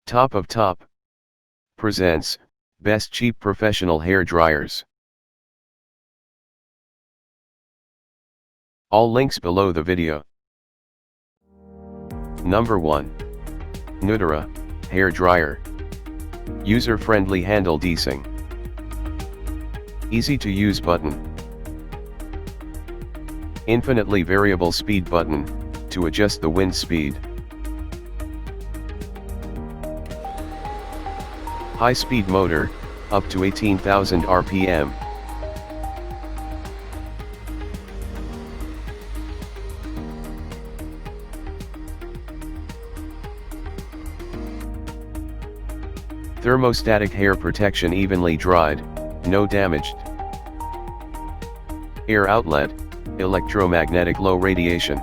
Top of Top presents Best Cheap Professional Hair Dryers. All links below the video. Number 1. Newdora Hair Dryer. User-friendly handle desing. Easy to use button. Infinitely variable speed button to adjust the wind speed. High-speed motor, up to 18,000 RPM. Thermostatic hair protection, evenly dried, no damaged. Air outlet, electromagnetic low radiation.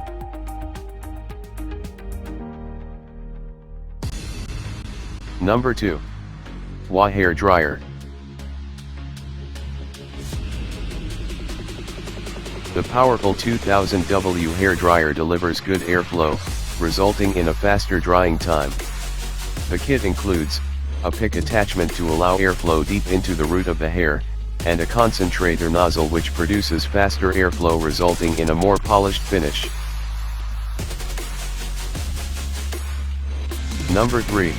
Number 2. Wahl Hairdryer. The powerful 2000W hairdryer delivers good airflow, resulting in a faster drying time. The kit includes a pick attachment to allow airflow deep into the root of the hair, and a concentrator nozzle which produces faster airflow, resulting in a more polished finish. Number 3.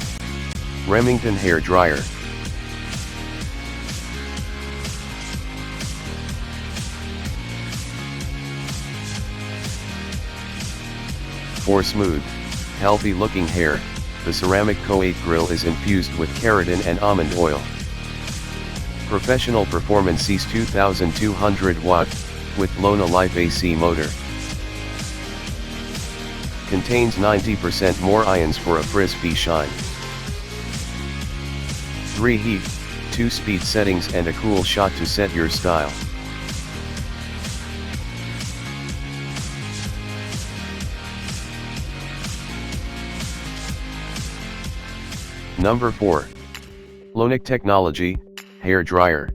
Remington Hair Dryer. For smooth, healthy-looking hair, the ceramic Keratin grill is infused with keratin and almond oil. Professional performance sees 2200 watt, with Lona Life AC motor. Contains 90% more ions for a frizz-free shine. 3 heat, 2 speed settings and a cool shot to set your style. Number 4. Lonic Technology Hair Dryer.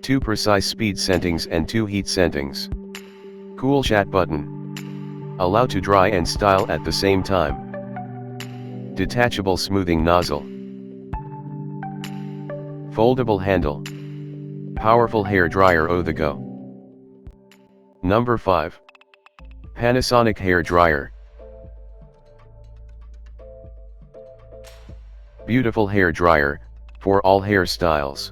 2 precise speed settings and 2 heat settings. Cool shot button. Allow to dry and style at the same time. Detachable smoothing nozzle. Foldable handle. Powerful hair dryer on the go. Number 5. Panasonic Hair Dryer. Beautiful hair dryer, for all hairstyles.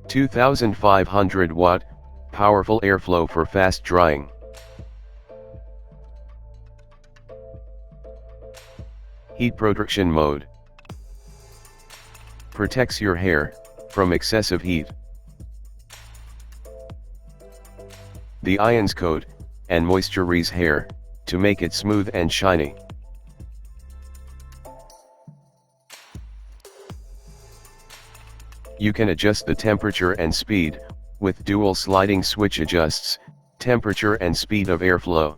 2500 watt, powerful airflow for fast drying. Heat protection mode. Protects your hair from excessive heat. The ions coat and moisturize hair to make it smooth and shiny. You can adjust the temperature and speed with dual sliding switch, adjusts temperature and speed of airflow.